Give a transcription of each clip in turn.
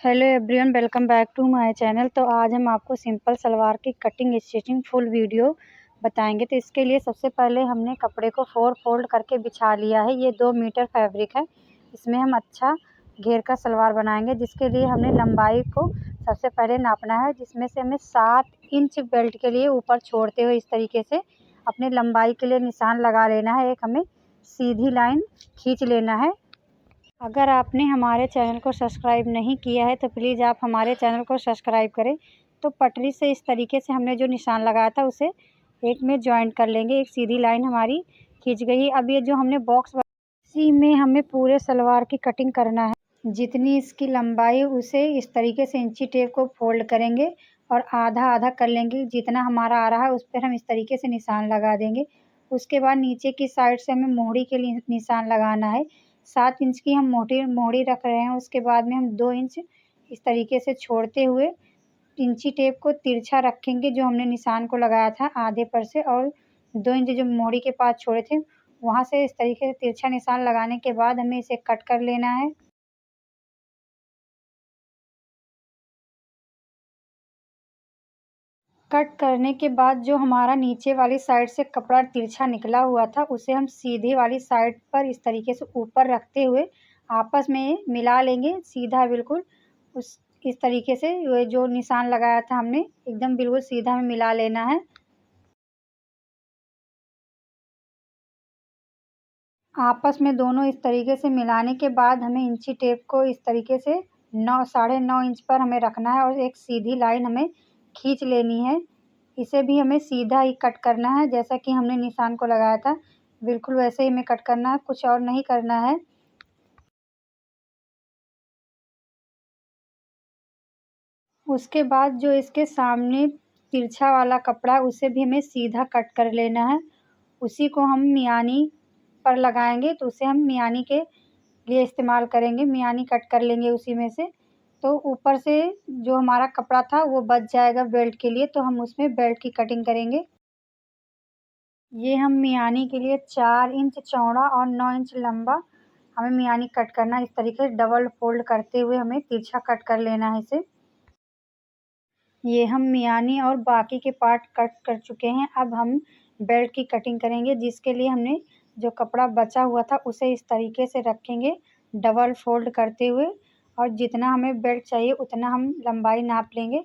Hello everyone, welcome back to my channel. तो आज हम आपको सिंपल सलवार की कटिंग स्टिचिंग फुल वीडियो बताएंगे। तो इसके लिए सबसे पहले हमने कपड़े को 4 फोल्ड करके बिछा लिया है। ये 2 मीटर फैब्रिक है। इसमें हम अच्छा घेर का सलवार बनाएंगे, जिसके लिए हमने लंबाई को सबसे पहले नापना है, जिसमें से हमें 7 इंच बेल्ट के लिए ऊपर छोड़ते हुए इस तरीके से अपनी लंबाई के लिए निशान लगा लेना है। एक हमें सीधी लाइन खींच लेना है। अगर आपने हमारे चैनल को सब्सक्राइब नहीं किया है तो प्लीज़ आप हमारे चैनल को सब्सक्राइब करें। तो पटरी से इस तरीके से हमने जो निशान लगाया था उसे एक में जॉइंट कर लेंगे। एक सीधी लाइन हमारी खींच गई। अब ये जो हमने बॉक्स, इसी में हमें पूरे सलवार की कटिंग करना है। जितनी इसकी लंबाई उसे इस तरीके से इंची टेप को फोल्ड करेंगे और आधा आधा कर लेंगे। जितना हमारा आ रहा है उस पर हम इस तरीके से निशान लगा देंगे। उसके बाद नीचे की साइड से हमें मोहरी के लिए निशान लगाना है। 7 इंच की हम मोहरी रख रहे हैं। उसके बाद में हम 2 इंच इस तरीके से छोड़ते हुए इंची टेप को तिरछा रखेंगे, जो हमने निशान को लगाया था आधे पर से, और 2 इंच जो मोहरी के पास छोड़े थे वहाँ से इस तरीके से तिरछा निशान लगाने के बाद हमें इसे कट कर लेना है। कट करने के बाद जो हमारा नीचे वाली साइड से कपड़ा तिरछा निकला हुआ था उसे हम सीधी वाली साइड पर इस तरीके से ऊपर रखते हुए आपस में मिला लेंगे, सीधा बिल्कुल उस इस तरीके से। ये जो निशान लगाया था हमने एकदम बिल्कुल सीधा हमें मिला लेना है। आपस में दोनों इस तरीके से मिलाने के बाद हमें इंची टेप को इस तरीके से 9 साढ़े 9 इंच पर हमें रखना है और एक सीधी लाइन हमें खींच लेनी है। इसे भी हमें सीधा ही कट करना है, जैसा कि हमने निशान को लगाया था बिल्कुल वैसे ही हमें कट करना है, कुछ और नहीं करना है। उसके बाद जो इसके सामने तिरछा वाला कपड़ा उसे भी हमें सीधा कट कर लेना है। उसी को हम मियानी पर लगाएंगे, तो उसे हम मियानी के लिए इस्तेमाल करेंगे। मियानी कट कर लेंगे उसी में से। तो ऊपर से जो हमारा कपड़ा था वो बच जाएगा बेल्ट के लिए, तो हम उसमें बेल्ट की कटिंग करेंगे। ये हम मियानी के लिए 4 इंच चौड़ा और 9 इंच लंबा हमें मियानी कट करना है। इस तरीके से डबल फोल्ड करते हुए हमें तिरछा कट कर लेना है इसे। ये हम मियानी और बाकी के पार्ट कट कर चुके हैं। अब हम बेल्ट की कटिंग करेंगे, जिसके लिए हमने जो कपड़ा बचा हुआ था उसे इस तरीके से रखेंगे डबल फोल्ड करते हुए, और जितना हमें बेल्ट चाहिए उतना हम लंबाई नाप लेंगे।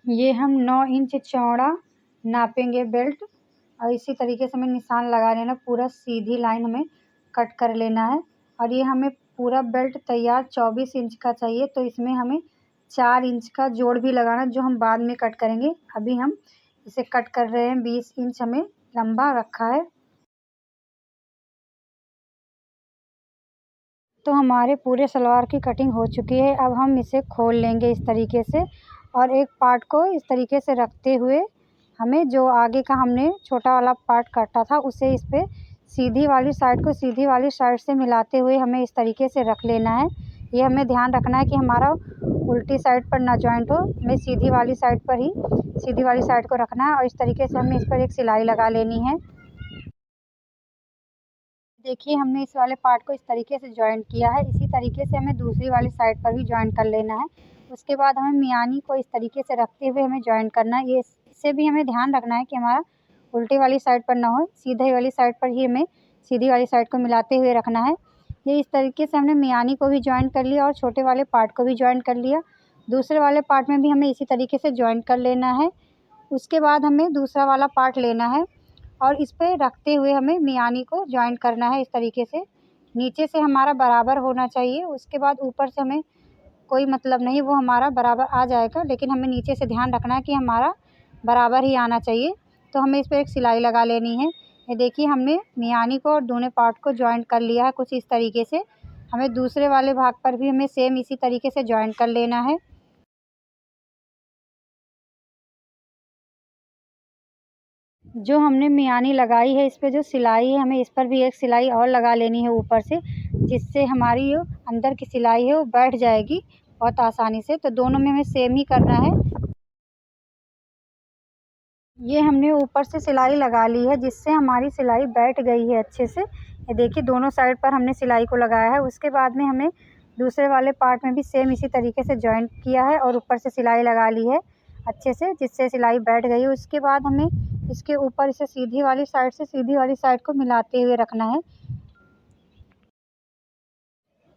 ये हम 9 इंच चौड़ा नापेंगे बेल्ट, और इसी तरीके से हमें निशान लगा लेना। पूरा सीधी लाइन हमें कट कर लेना है। और ये हमें पूरा बेल्ट तैयार 24 इंच का चाहिए, तो इसमें हमें 4 इंच का जोड़ भी लगाना, जो हम बाद में कट करेंगे। अभी हम इसे कट कर रहे हैं। 20 इंच हमें लंबा रखा है। तो हमारे पूरे सलवार की कटिंग हो चुकी है। अब हम इसे खोल लेंगे इस तरीके से, और एक पार्ट को इस तरीके से रखते हुए हमें जो आगे का हमने छोटा वाला पार्ट काटा था उसे इस पे सीधी वाली साइड को सीधी वाली साइड से मिलाते हुए हमें इस तरीके से रख लेना है। ये हमें ध्यान रखना है कि हमारा उल्टी साइड पर ना जॉइंट हो, हमें सीधी वाली साइड पर ही सीधी वाली साइड को रखना है। और इस तरीके से हमें इस पर एक सिलाई लगा लेनी है। देखिए, हमने इस वाले पार्ट को इस तरीके से जॉइंट किया है। इसी तरीके से हमें दूसरी वाली साइड पर भी जॉइंट कर लेना है। उसके बाद हमें मियानी को इस तरीके से रखते हुए हमें जॉइंट करना है। ये इससे भी हमें ध्यान रखना है कि हमारा उल्टी वाली साइड पर ना हो, सीधी वाली साइड पर ही हमें सीधी वाली साइड को मिलाते हुए रखना है। ये इस तरीके से हमने मियानी को भी जॉइंट कर लिया और छोटे वाले पार्ट को भी जॉइंट कर लिया। दूसरे वाले पार्ट में भी हमें इसी तरीके से जॉइंट कर लेना है। उसके बाद हमें दूसरा वाला पार्ट लेना है और इस पे रखते हुए हमें मियानी को जॉइंट करना है इस तरीके से। नीचे से हमारा बराबर होना चाहिए। उसके बाद ऊपर से हमें कोई मतलब नहीं, वो हमारा बराबर आ जाएगा, लेकिन हमें नीचे से ध्यान रखना है कि हमारा बराबर ही आना चाहिए। तो हमें इस पर एक सिलाई लगा लेनी है। ये देखिए, हमने मियानी को और दोनों पार्ट को जॉइंट कर लिया है कुछ इस तरीके से। हमें दूसरे वाले भाग पर भी हमें सेम इसी तरीके से जॉइंट कर लेना है। जो हमने मियानी लगाई है इस पे जो सिलाई है, हमें इस पर भी एक सिलाई और लगा लेनी है ऊपर से, जिससे हमारी जो अंदर की सिलाई है वो बैठ जाएगी बहुत आसानी से। तो दोनों में हमें सेम ही करना है। ये हमने ऊपर से सिलाई लगा ली है, जिससे हमारी सिलाई बैठ गई है अच्छे से। ये देखिए दोनों साइड पर हमने सिलाई को लगाया है। उसके बाद में हमें दूसरे वाले पार्ट में भी सेम इसी तरीके से जॉइंट किया है और ऊपर से सिलाई लगा ली है अच्छे से, जिससे सिलाई बैठ गई है। उसके बाद हमें इसके ऊपर इसे सीधी वाली साइड से सीधी वाली साइड को मिलाते हुए रखना है।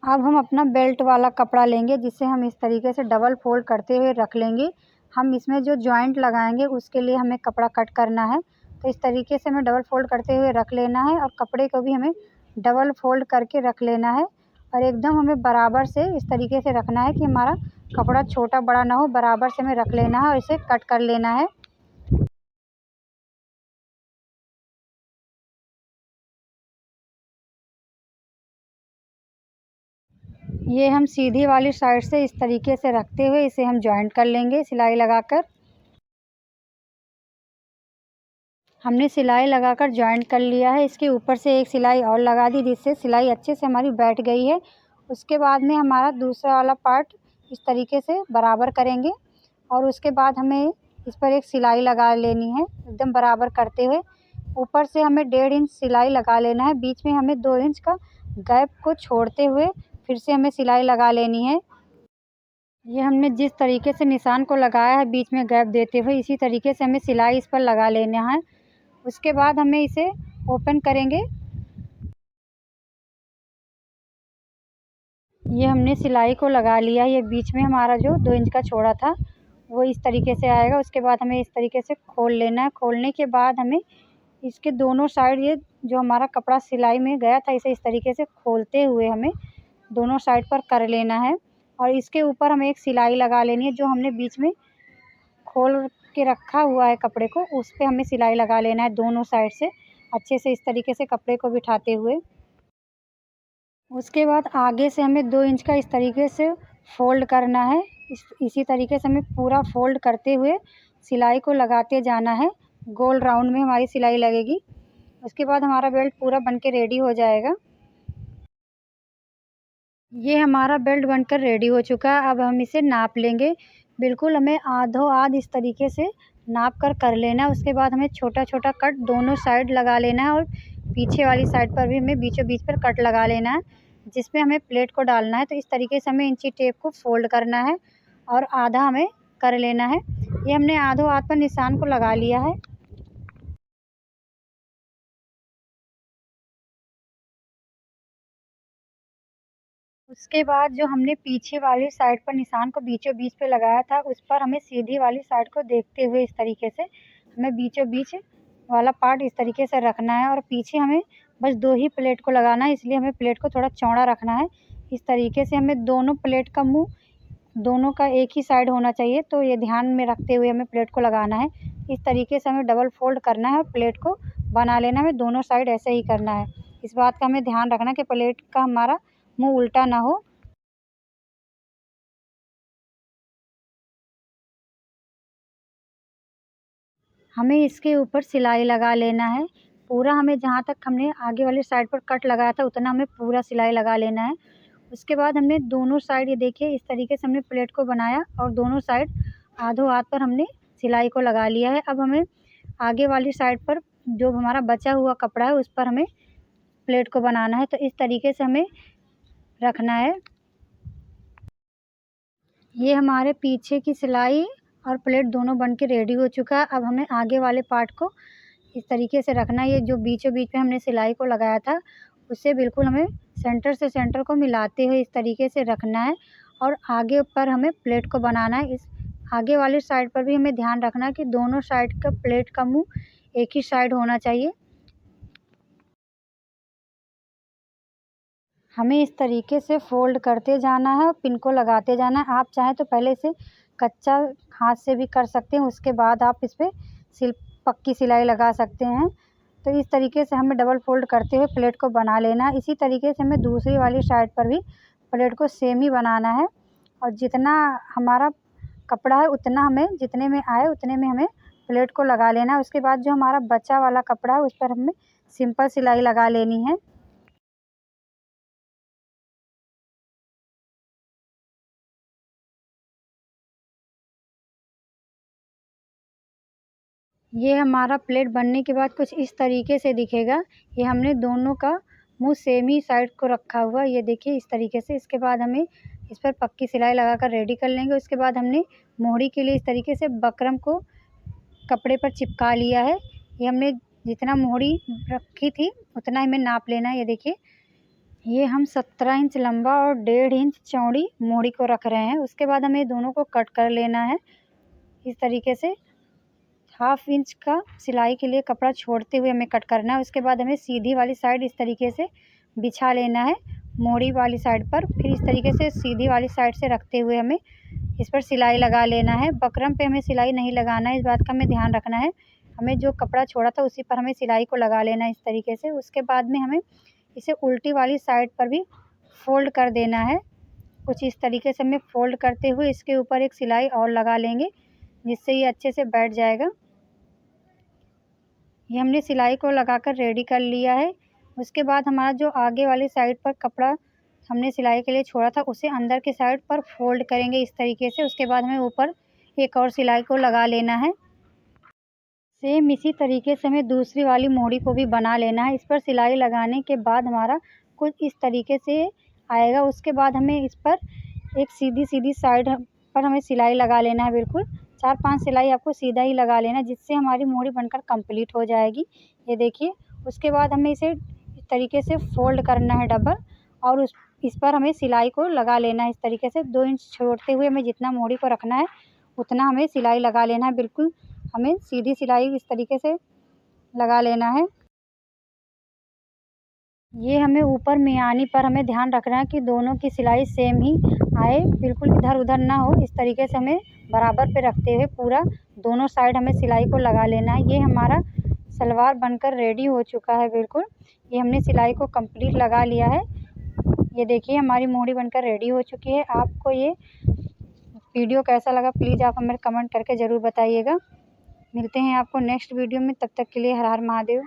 अब हम अपना बेल्ट वाला कपड़ा लेंगे, जिसे हम इस तरीके से डबल फोल्ड करते हुए रख लेंगे। हम इसमें जो जॉइंट लगाएंगे उसके लिए हमें कपड़ा कट करना है, तो इस तरीके से हमें डबल फोल्ड करते हुए रख लेना है और कपड़े को भी हमें डबल फोल्ड करके रख लेना है। और एकदम हमें बराबर से इस तरीके से रखना है कि हमारा कपड़ा छोटा बड़ा ना हो, बराबर से हमें रख लेना है और इसे कट कर लेना है। ये हम सीधी वाली साइड से इस तरीके से रखते हुए इसे हम जॉइंट कर लेंगे सिलाई लगाकर। हमने सिलाई लगाकर जॉइंट कर लिया है। इसके ऊपर से एक सिलाई और लगा दी, जिससे सिलाई अच्छे से हमारी बैठ गई है। उसके बाद में हमारा दूसरा वाला पार्ट इस तरीके से बराबर करेंगे और उसके बाद हमें इस पर एक सिलाई लगा लेनी है एकदम बराबर करते हुए। ऊपर से हमें 1.5 इंच सिलाई लगा लेना है, बीच में हमें 2 इंच का गैप को छोड़ते हुए फिर से हमें सिलाई लगा लेनी है। ये हमने जिस तरीके से निशान को लगाया है बीच में गैप देते हुए, इसी तरीके से हमें सिलाई इस पर लगा लेना है। उसके बाद हमें इसे ओपन करेंगे। ये हमने सिलाई को लगा लिया। ये बीच में हमारा जो 2 इंच का छोड़ा था वो इस तरीके से आएगा। उसके बाद हमें इस तरीके से खोल लेना है। खोलने के बाद हमें इसके दोनों साइड, ये जो हमारा कपड़ा सिलाई में गया था, इसे इस तरीके से खोलते हुए हमें दोनों साइड पर कर लेना है और इसके ऊपर हमें एक सिलाई लगा लेनी है। जो हमने बीच में खोल के रखा हुआ है कपड़े को, उस पे हमें सिलाई लगा लेना है दोनों साइड से अच्छे से इस तरीके से कपड़े को बिठाते हुए। उसके बाद आगे से हमें 2 इंच का इस तरीके से फ़ोल्ड करना है। इसी तरीके से हमें पूरा फ़ोल्ड करते हुए सिलाई को लगाते जाना है। गोल राउंड में हमारी सिलाई लगेगी। उसके बाद हमारा बेल्ट पूरा बन के रेडी हो जाएगा। ये हमारा बेल्ट बनकर रेडी हो चुका है। अब हम इसे नाप लेंगे। बिल्कुल हमें आधों आध इस तरीके से नाप कर लेना है। उसके बाद हमें छोटा-छोटा कट दोनों साइड लगा लेना है और पीछे वाली साइड पर भी हमें बीचों बीच पर कट लगा लेना है, जिसमें हमें प्लेट को डालना है। तो इस तरीके से हमें इंची टेप को फ़ोल्ड करना है और आधा हमें कर लेना है। ये हमने आधों हाथ पर निशान को लगा लिया है। उसके बाद जो हमने पीछे वाली साइड पर निशान को बीचों बीच पे लगाया था, उस पर हमें सीधी वाली साइड को देखते हुए इस तरीके से हमें बीचों बीच वाला पार्ट इस तरीके से रखना है और पीछे हमें बस 2 ही प्लेट को लगाना है, इसलिए हमें प्लेट को थोड़ा चौड़ा रखना है। इस तरीके से हमें दोनों प्लेट का मुँह दोनों का एक ही साइड होना चाहिए, तो ये ध्यान में रखते हुए हमें प्लेट को लगाना है। इस तरीके से हमें डबल फ़ोल्ड करना है और प्लेट को बना लेना है। हमें दोनों साइड ऐसे ही करना है। इस बात का हमें ध्यान रखना है कि प्लेट का हमारा मुँह उल्टा ना हो। हमें इसके ऊपर सिलाई लगा लेना है। पूरा हमें जहाँ तक हमने आगे वाली साइड पर कट लगाया था, उतना हमें पूरा सिलाई लगा लेना है। उसके बाद हमने दोनों साइड, ये देखिए इस तरीके से हमने प्लेट को बनाया और दोनों साइड आधों हाथ पर हमने सिलाई को लगा लिया है। अब हमें आगे वाली साइड पर जो हमारा बचा हुआ कपड़ा है, उस पर हमें प्लेट को बनाना है। तो इस तरीके से हमें रखना है। ये हमारे पीछे की सिलाई और प्लेट दोनों बन के रेडी हो चुका है। अब हमें आगे वाले पार्ट को इस तरीके से रखना है। ये जो बीचों बीच में हमने सिलाई को लगाया था, उससे बिल्कुल हमें सेंटर से सेंटर को मिलाते हुए इस तरीके से रखना है और आगे पर हमें प्लेट को बनाना है। इस आगे वाली साइड पर भी हमें ध्यान रखना है कि दोनों साइड का प्लेट का मुँह एक ही साइड होना चाहिए। हमें इस तरीके से फ़ोल्ड करते जाना है और पिन को लगाते जाना है। आप चाहें तो पहले इसे कच्चा हाथ से भी कर सकते हैं, उसके बाद आप इस पे पक्की सिलाई लगा सकते हैं। तो इस तरीके से हमें डबल फ़ोल्ड करते हुए प्लेट को बना लेना है। इसी तरीके से हमें दूसरी वाली साइड पर भी प्लेट को सेम ही बनाना है और जितना हमारा कपड़ा है उतना हमें, जितने में आए उतने में हमें प्लेट को लगा लेना है। उसके बाद जो हमारा बचा वाला कपड़ा है, उस पर हमें सिंपल सिलाई लगा लेनी है। ये हमारा प्लेट बनने के बाद कुछ इस तरीके से दिखेगा। ये हमने दोनों का मुंह सेम ही साइड को रखा हुआ, ये देखिए इस तरीके से। इसके बाद हमें इस पर पक्की सिलाई लगाकर रेडी कर लेंगे। उसके बाद हमने मोहरी के लिए इस तरीके से बकरम को कपड़े पर चिपका लिया है। ये हमने जितना मोहरी रखी थी उतना हमें नाप लेना है। ये देखिए ये हम 17 इंच लंबा और 1.5 इंच चौड़ी मोहरी को रख रहे हैं। उसके बाद हमें दोनों को कट कर लेना है इस तरीके से। 1/2 इंच का सिलाई के लिए कपड़ा छोड़ते हुए हमें कट करना है। उसके बाद हमें सीधी वाली साइड इस तरीके से बिछा लेना है मोहरी वाली साइड पर। फिर इस तरीके से सीधी वाली साइड से रखते हुए हमें इस पर सिलाई लगा लेना है। बकरम पे हमें सिलाई नहीं लगाना है, इस बात का हमें ध्यान रखना है। हमें जो कपड़ा छोड़ा था उसी पर हमें सिलाई को लगा लेना है इस तरीके से। उसके बाद में हमें इसे उल्टी वाली साइड पर भी फ़ोल्ड कर देना है। कुछ इस तरीके से हमें फ़ोल्ड करते हुए इसके ऊपर एक सिलाई और लगा लेंगे, जिससे ये अच्छे से बैठ जाएगा। ये हमने सिलाई को लगाकर रेडी कर लिया है। उसके बाद हमारा जो आगे वाली साइड पर कपड़ा हमने सिलाई के लिए छोड़ा था उसे अंदर की साइड पर फ़ोल्ड करेंगे इस तरीके से। उसके बाद हमें ऊपर एक और सिलाई को लगा लेना है। सेम इसी तरीके से हमें दूसरी वाली मोहरी को भी बना लेना है। इस पर सिलाई लगाने के बाद हमारा कुछ इस तरीके से आएगा। उसके बाद हमें इस पर एक सीधी साइड पर हमें सिलाई लगा लेना है। बिल्कुल 4-5 सिलाई आपको सीधा ही लगा लेना है, जिससे हमारी मोहरी बनकर कंप्लीट हो जाएगी। ये देखिए उसके बाद हमें इसे इस तरीके से फ़ोल्ड करना है डबल, और इस पर हमें सिलाई को लगा लेना है इस तरीके से। 2 इंच छोड़ते हुए हमें जितना मोहरी को रखना है उतना हमें सिलाई लगा लेना है। बिल्कुल हमें सीधी सिलाई इस तरीके से लगा लेना है। ये हमें ऊपर मियानी पर हमें ध्यान रखना है कि दोनों की सिलाई सेम ही आए, बिल्कुल इधर-उधर ना हो। इस तरीके से हमें बराबर पे रखते हुए पूरा दोनों साइड हमें सिलाई को लगा लेना है। ये हमारा सलवार बनकर रेडी हो चुका है बिल्कुल। ये हमने सिलाई को कंप्लीट लगा लिया है। ये देखिए हमारी मोहरी बनकर रेडी हो चुकी है। आपको ये वीडियो कैसा लगा प्लीज़ आप हमें कमेंट करके ज़रूर बताइएगा। मिलते हैं आपको नेक्स्ट वीडियो में, तब तक के लिए हर हर महादेव।